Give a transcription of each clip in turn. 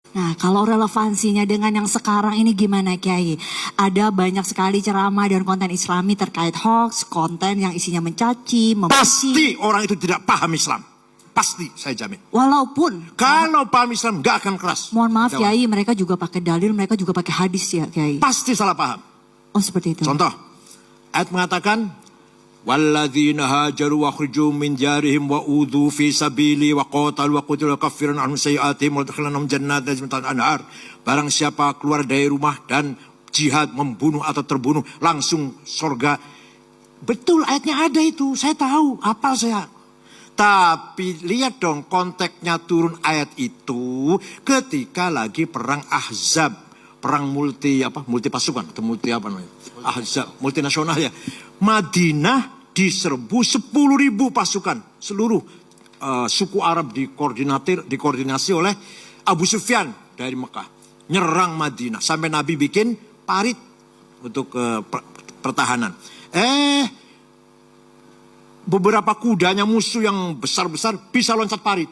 Nah, kalau relevansinya dengan yang sekarang ini gimana Kiai? Ada banyak sekali ceramah dan konten Islami terkait hoax, konten yang isinya mencaci, Pasti orang itu tidak paham Islam. Pasti, saya jamin. Walaupun Kalau paham Islam gak akan keras. mohon maaf Jawab. Kiai, mereka juga pakai dalil, mereka juga pakai hadis ya Kiai. Pasti salah paham. Oh seperti itu. Contoh, ayat mengatakan, walladzina hajaru wa khruju min jarihim wa udhu fi sabili wa qatalu wa qutilu kaffiran anhum sayiatihim wa adkhilanahum jannatin tajri min tahtiha al-anhar. Barang siapa keluar dari rumah dan jihad, membunuh atau terbunuh, langsung surga. Betul, ayatnya ada itu, saya tahu, hafal saya. Tapi lihat dong konteksnya turun ayat itu ketika lagi perang Ahzab, perang multi pasukan atau multi apa namanya? Ahzab, multinasional ya. Madinah diserbu 10.000 pasukan, seluruh suku Arab dikoordinasi oleh Abu Sufyan dari Mekah, nyerang Madinah sampai Nabi bikin parit untuk pertahanan. Beberapa kudanya musuh yang besar-besar bisa loncat parit.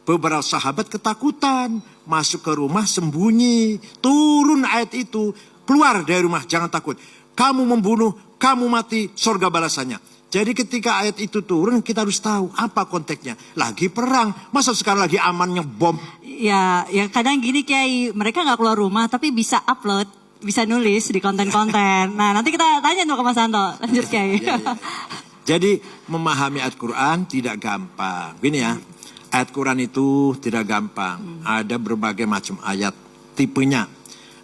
Beberapa sahabat ketakutan, masuk ke rumah sembunyi. Turun ayat itu, keluar dari rumah, jangan takut. Kamu membunuh, kamu mati, surga balasannya. Jadi ketika ayat itu turun, kita harus tahu apa konteksnya. Lagi perang, masa sekarang lagi amannya bom. Ya kadang gini Kiai, mereka nggak keluar rumah tapi bisa upload, bisa nulis di konten-konten. Nah nanti kita tanya tuh ke Mas Santo, lanjut Kiai. Ya. Jadi memahami ayat Quran tidak gampang. Gini ya, ayat Quran itu tidak gampang. Ada berbagai macam ayat tipenya.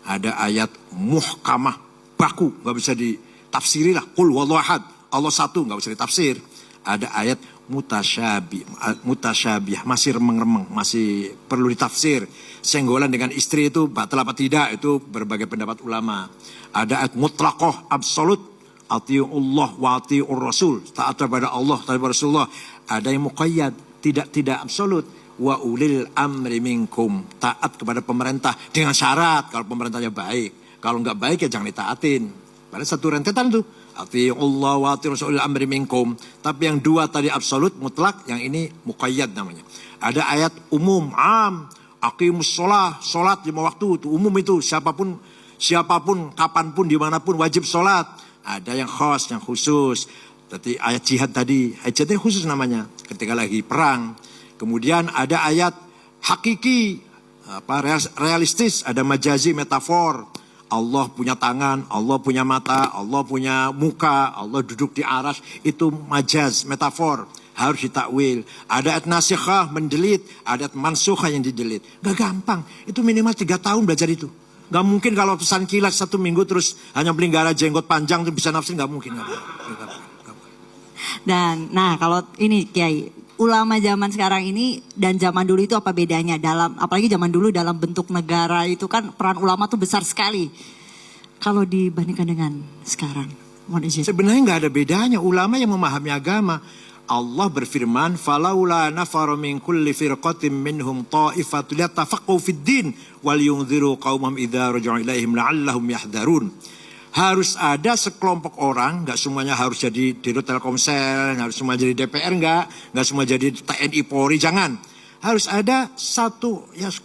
Ada ayat muhkamah, baku, nggak bisa ditafsiri lah. Qul huwallahu ahad, Allah satu, nggak bisa ditafsir. Ada ayat mutasyabih, masih remeng-remeng, masih perlu ditafsir. Senggolan dengan istri itu batal apa tidak, itu berbagai pendapat ulama. Ada ayat mutlaqah, absolut. Atiullah wa atiur rasul, taat kepada Allah, taat kepada Rasulullah. Ada yang muqayyad, tidak absolut. Wa ulil amri minkum, taat kepada pemerintah dengan syarat kalau pemerintahnya baik. Kalau nggak baik ya jangan ditaatin. Pada satu rentetan tuh, atiullah wa atiur rasul ulil amri minkum. Tapi yang dua tadi absolut mutlak, yang ini muqayyad namanya. Ada ayat umum, am, aqimus sholat, sholat 5 waktu, itu umum itu, siapapun, kapanpun, dimanapun wajib sholat. Ada yang khas, yang khusus. Tadi ayat jihad tadi, ayat jihad ini khusus namanya, ketika lagi perang. Kemudian ada ayat hakiki, realistis, ada majazi, metafor. Allah punya tangan, Allah punya mata, Allah punya muka, Allah duduk di aras, itu majaz, metafor. Harus ditakwil. Ada ayat nasikhah, mendelit, ada ayat mansukhah yang didelit. Gak gampang, itu minimal 3 tahun belajar itu. Gak mungkin kalau pesan kilat 1 minggu terus hanya melingkara jenggot panjang itu bisa nafsir, gak mungkin. Dan nah kalau ini Kiai, ulama zaman sekarang ini dan zaman dulu itu apa bedanya dalam, apalagi zaman dulu dalam bentuk negara itu kan peran ulama tuh besar sekali. Kalau dibandingkan dengan sekarang, mohon izin. Sebenarnya gak ada bedanya, ulama yang memahami agama. Allah berfirman, "Falaula nafara min kulli firqatin minhum ta'ifatul yatafaqahu fid din wal yunziru qaumahum idza raja'u ilaihim la'allahum yahdharun." Harus ada sekelompok orang, enggak semuanya harus jadi Dirut Telkomsel, harus semua jadi DPR, enggak semua jadi TNI Polri, jangan. Harus ada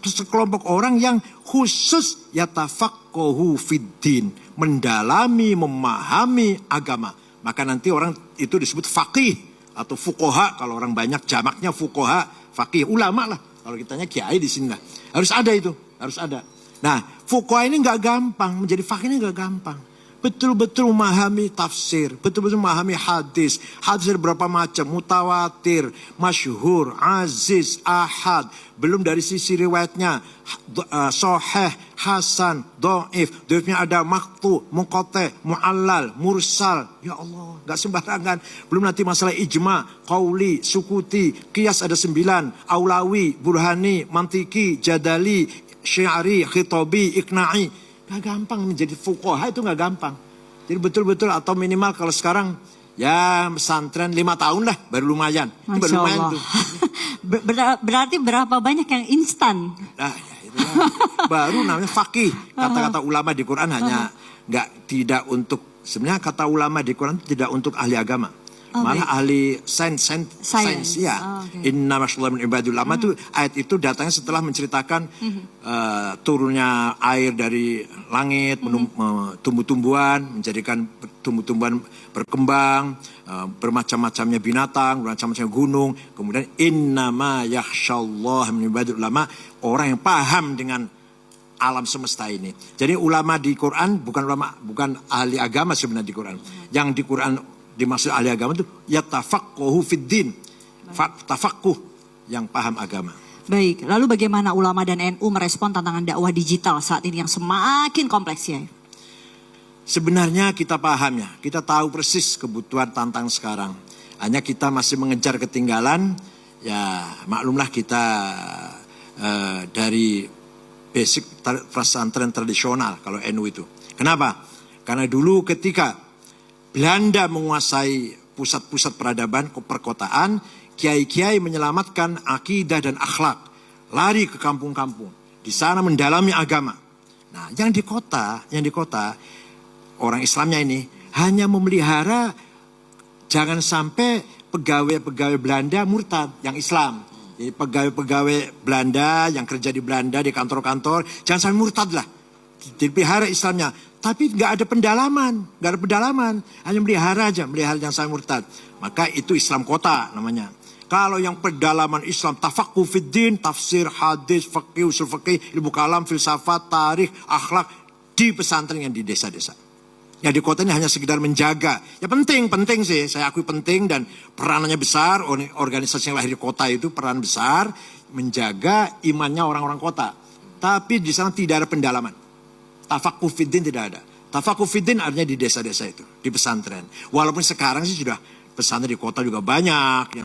sekelompok orang yang khusus yatafaqahu fid din, mendalami, memahami agama. Maka nanti orang itu disebut faqih atau fuqaha, kalau orang banyak jamaknya fuqaha, faqih, ulama lah. Kalau kitanya kiai di sini lah. Harus ada itu, harus ada. Nah, fuqaha ini nggak gampang, menjadi faqih ini nggak gampang. Betul-betul memahami tafsir, betul-betul memahami hadis. Hadis ada berapa macam, mutawatir, masyhur, aziz, ahad. Belum dari sisi riwayatnya, sahih, hasan, dhaif. Dhaifnya ada maqtu, munqati, muallal, mursal. Ya Allah, gak sembarangan. Belum nanti masalah ijma, qauli, sukuti, qiyas ada 9, aulawi, burhani, mantiki, jadali, syiari, khitabi, iqna'i. Gak gampang menjadi fuqaha, itu gak gampang. Jadi betul-betul, atau minimal kalau sekarang ya pesantren 5 tahun lah baru lumayan. Itu baru lumayan tuh. Berarti berapa banyak yang instan? Nah, ya itulah. Baru namanya faqih. Kata-kata ulama di Quran hanya tidak untuk, sebenarnya kata ulama di Quran tidak untuk ahli agama. Malah baik. ahli sains ya. Oh, oke. Inna masyaallah min ibadil ulama itu ayat itu datangnya setelah menceritakan turunnya air dari langit, tumbuh-tumbuhan, menjadikan tumbuh-tumbuhan berkembang, bermacam-macamnya binatang, bermacam-macamnya gunung. Kemudian innama yakhsyallah min ibadil ulama, orang yang paham dengan alam semesta ini. Jadi ulama di Quran bukan ahli agama sebenarnya di Quran. Yang di Quran dimaksud ahli agama itu yatafaqquhu fid din. Tafaqquh, yang paham agama. Baik, lalu bagaimana ulama dan NU merespon tantangan dakwah digital saat ini yang semakin kompleks ya? Sebenarnya kita paham ya, kita tahu persis kebutuhan tantang sekarang. Hanya kita masih mengejar ketinggalan, ya maklumlah kita dari basic pesantren tradisional kalau NU itu. Kenapa? Karena dulu ketika Belanda menguasai pusat-pusat peradaban, perkotaan, kiai-kiai menyelamatkan akidah dan akhlak, lari ke kampung-kampung, di sana mendalami agama. Nah, yang di kota, orang Islamnya ini hanya memelihara jangan sampai pegawai-pegawai Belanda murtad yang Islam. Jadi pegawai-pegawai Belanda yang kerja di Belanda di kantor-kantor jangan sampai murtad lah. Dipelihara Islamnya, tapi nggak ada pendalaman, hanya melihara jangan sampai murtad. Maka itu Islam kota namanya. Kalau yang pendalaman Islam, tafaqquh fid din, tafsir, hadis, fikih, usul fikih, ilmu kalam, filsafat, tarikh, akhlak di pesantren yang di desa-desa. Ya di kota ini hanya sekedar menjaga. Ya penting sih, saya akui penting dan peranannya besar. Organisasi yang lahir di kota itu peran besar menjaga imannya orang-orang kota. Tapi di sana tidak ada pendalaman. Tafaqquh fiddin tidak ada. Tafaqquh fiddin artinya di desa-desa itu, di pesantren. Walaupun sekarang sih sudah pesantren di kota juga banyak.